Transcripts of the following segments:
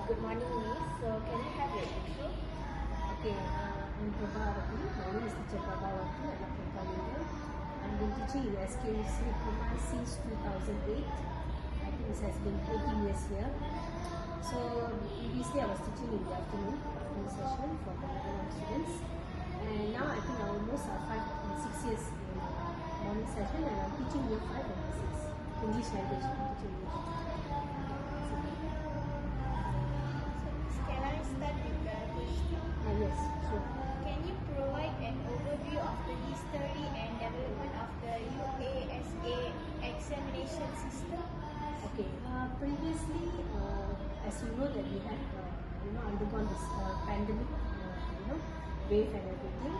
Good morning, Miss. So, can I have your intro? Okay, I'm Prabhavati. My name is Teacher Prabhavati. I'm a Prabhavati. I've been teaching in SKUC Kumar since 2008. I think this has been 18 years here. So, previously I was teaching in the afternoon session for the level of students. And now I think I almost have 6 years in morning session, and I'm teaching year 5 and 6 English language. I'm teaching English. Can I start with the question? Yes, sure. Can you provide an overview of the history and development of the UASA examination system? Okay. Previously, as you know, that we had undergone this pandemic, wave and everything.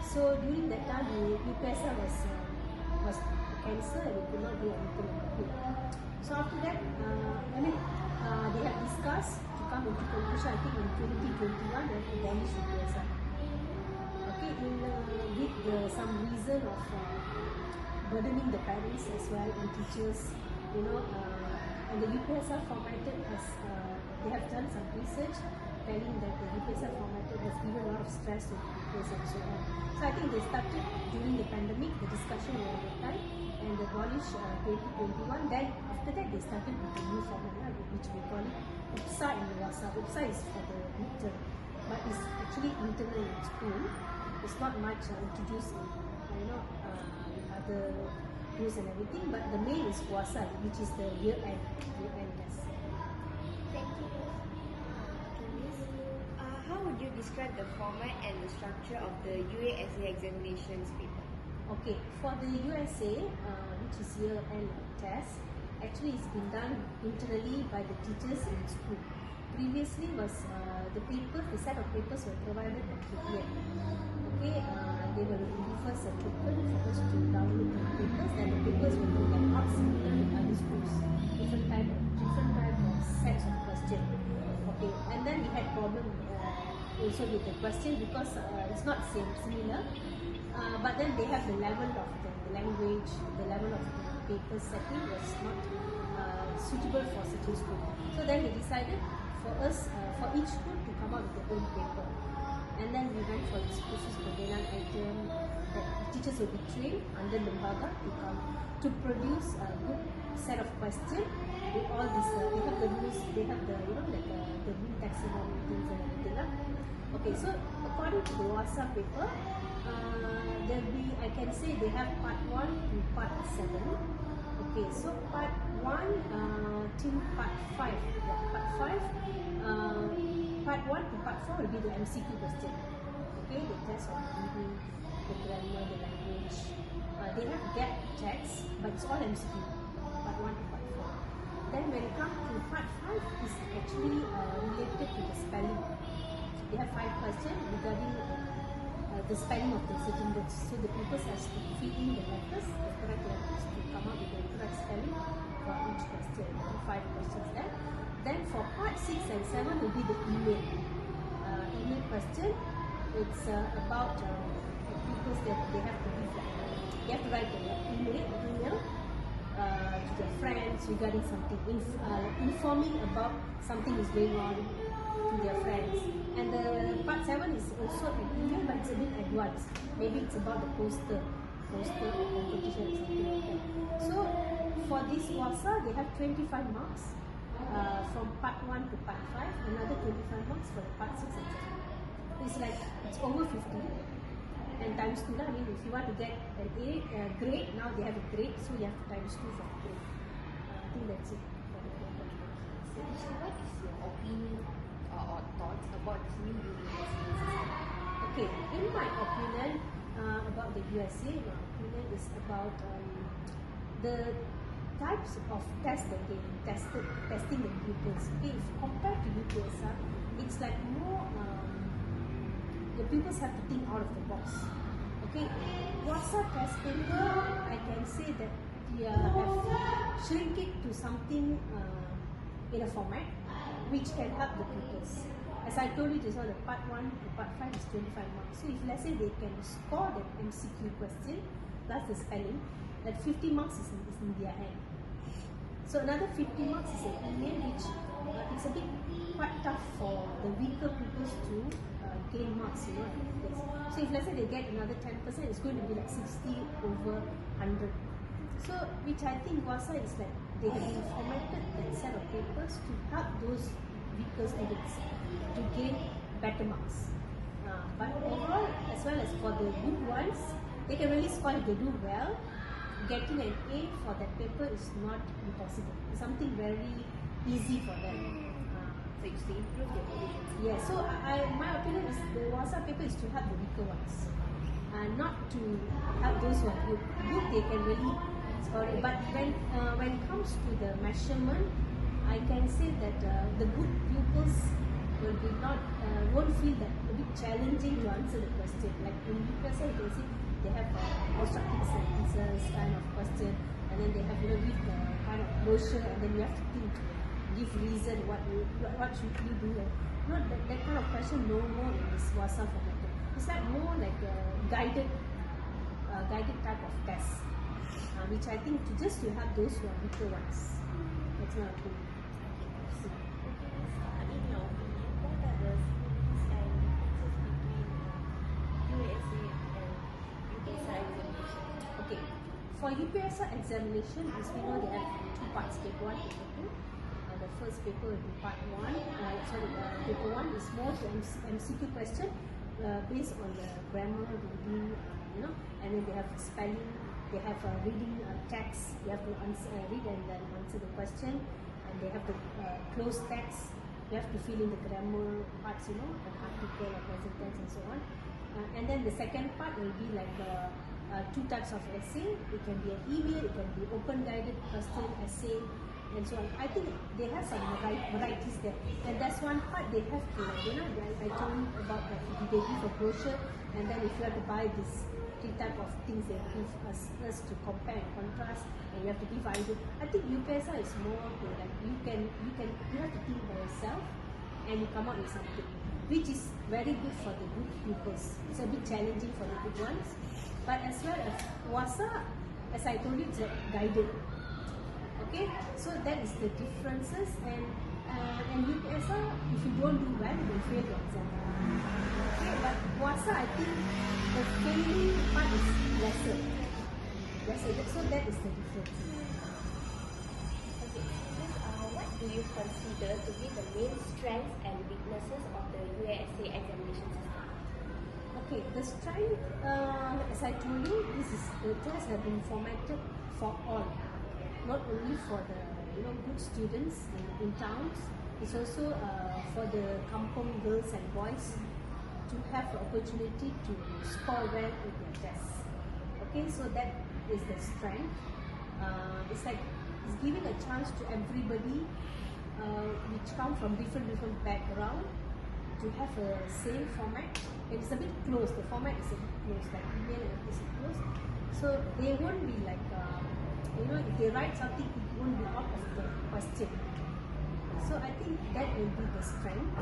So during that time, UASA was cancelled and we could not do anything about it. So after that, they have discussed to come into conclusion. I think in 2021 they have abolished UASA. Okay, with some reason of burdening the parents as well and teachers, and the UASA formatted as they have done some research telling that the UASA formatted has given a lot of stress to teachers and so on. So I think they started during the pandemic, the discussion over the time, and they abolished 2021. Then after that they started with the new format, which we call it UASA and UASA. UASA is for the midterm, but it's actually internal in school. It's not much introduced in other rules and everything, but the main is UASA, which is the year-end test. Thank you. How would you describe the format and the structure of the UASA examinations paper? Okay, for the USA, which is year-end test, actually it's been done internally by the teachers in school. Previously was the set of papers were provided at KPM. Okay, they will give us a token for us to download the papers, and the papers will be like not similar in other schools, different type of sets of questions. Okay, and then we had problem also with the question because it's not similar, but then they have the level of the language, the level of the paper setting was not suitable for such a school. So then they decided for us, for each school to come up with their own paper. And then we went for this khusus pembinaan item that teachers will be trained under Lembaga to produce a good set of questions with all this. They have the rules, they have the the rule taxonomy things and everything. Okay, so according to the UASA paper, there'll be, I can say they have part 1 to part 7. Okay, so part 1 till part 5. Part 1 to part 4 will be the MCQ question. Okay, the test of reading, the grammar, the language. They have gap checks, but it's all MCQ. Part 1 to part 4. Then when it comes to part 5, it's actually related to the spelling. They have 5 questions regarding the spelling of the certain words. So the pupils has to fill in the letters, the correct letters, to come up with the correct spelling for each question. 5 questions there. Then for part 6 and 7 will be the email. Email question. It's about pupils that they have to give. They have to write an email to their friends regarding something, informing about something is going on to their friends. And the part 7 is also an email, but it's a bit advanced. Maybe it's about the poster competition or something like that. So for this UASA, they have 25 marks from part 1 to part 5, another 25 marks for the part 6 and 7. It's over 50 and times 2. I mean, if you want to get an A grade, now they have a grade, so you have to times 2 for the grade. I think that's it. So what is your opinion or thoughts about this new UASA system? Okay, in my opinion about the USA, my opinion is about the types of tests that they testing the pupils. Okay, if compared to UASA, it's like more the pupils have to think out of the box. Okay, UASA test paper, I can say that they have shrink it to something in a format which can help the pupils. As I told you just now, the part 1 to part 5 is 25 marks. So if let's say they can score the MCQ question plus the spelling, that 50 marks is in their hand. So another 50 marks is an email which it's a bit quite tough for the weaker pupils to gain marks, you know. So if let's say they get another 10%, it's going to be like 60 over 100. So which I think UASA is like, they have been formatted that set of papers to help those weaker students to gain better marks. But overall, as well as for the good ones, they can really score if they do well. Getting an A for that paper is not impossible. It's something very easy for them. So it's to improve their position. Yeah, so my opinion is the UASA paper is to help the weaker ones, not to help those who are good. Good, they can really score it. But when it comes to the measurement, I can say that the good pupils will be won't feel that a bit challenging to answer the question. Like in UASA, you can see they have constructed sentences kind of question, and then they have give the kind of brochure, and then you have to think, give reason what should you do. Not that kind of question. No more in this UASA format. It's like more like a guided type of test, which I think just to have those who are weaker ones. That's my opinion. In your opinion, what are the similarities and differences between UASA and UASA examination? Okay, for UPSA examination, as we know, they have two parts, paper 1, paper 2. The first paper will be part 1. Paper 1 is more to MCQ question based on the grammar, reading, and then they have spelling, they have reading text, they have to read and then answer the question, and they have the closed text, you have to fill in the grammar parts, an article, a present tense, and so on. And then the second part will be like two types of essay. It can be an email, it can be open guided question, essay, and so on. I think they have some varieties there. And that's one part they have to, I told you about that they give a brochure, and then if you have to buy this three type of things, they give us to compare and contrast, and you have to give idea. I think UPSA is more to like you have to think by yourself and you come out with something, which is very good for the good pupils. It's a bit challenging for the good ones. But as well as UASA, as I told you, it's guided. Okay, so that is the differences, and UPSA, if you don't do well, you will fail the exam. Okay, but UASA, I think the failing part is lesser. So that is the difference. Okay, what do you consider to be the main strengths and weaknesses of the UASA examination system? Okay, the strength, as I told you, the tests have been formatted for all, not only for the good students in towns. It's also for the kampung girls and boys to have the opportunity to score well in their tests. Okay, so that is the strength. It's like it's giving a chance to everybody which come from different background to have a same format. It's a bit close. The format is a bit close, like email and is close. So they won't be like if they write something, it won't be out of the question. So I think that will be the strength.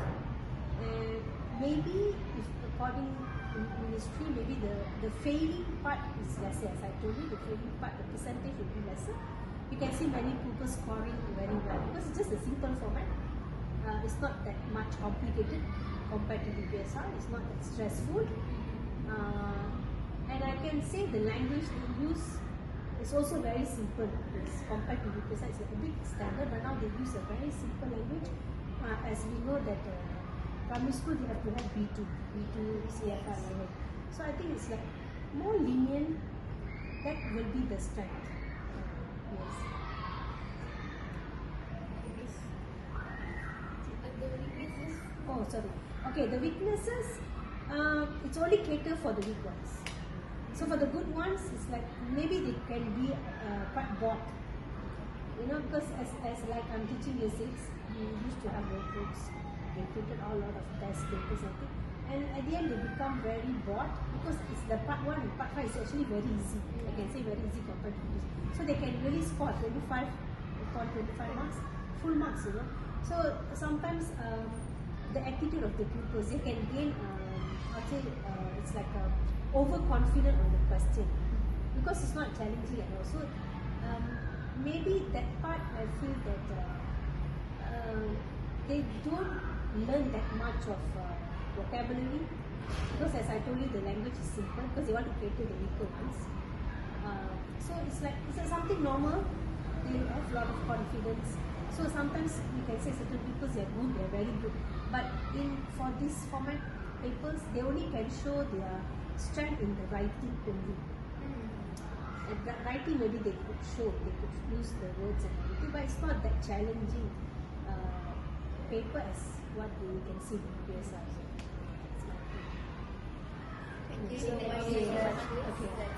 And maybe if according to ministry, maybe the failing part is lesser. As I told you, the failing part, the percentage will be lesser. You can see many people scoring very well because it's just a simple format. It's not that much complicated compared to the UPSR. It's not that stressful. And I can say the language they use is also very simple. Compared to UPSR, it's like a big standard, but now they use a very simple language. As we know that primary school they have to have B2 CFR level. So I think it's like more lenient. That will be the strength. Yes. The weaknesses? Oh, sorry. Okay, the weaknesses, it's only cater for the weak ones. So for the good ones, it's like maybe they can be quite bored. Because as like I'm teaching year 6, we used to have notebooks. They created a lot of test papers, I think. And at the end, they become very bored because it's the part 1 and part 5 is actually very easy. I can say very easy compared to this. So they can really score 25 marks, full marks, So sometimes the attitude of the pupils, they can gain, it's like overconfident on the question because it's not challenging at all. So maybe that part I feel that they don't learn that much of vocabulary, because as I told you, the language is simple because they want to cater the weaker ones. So it's like something normal. They have a lot of confidence. So sometimes we can say certain people they are good, they are very good. But for this format papers, they only can show their strength in the writing only. And the writing maybe they could use the words and everything, but it's not that challenging paper as what we can see in UASA. Thank you so much. Okay.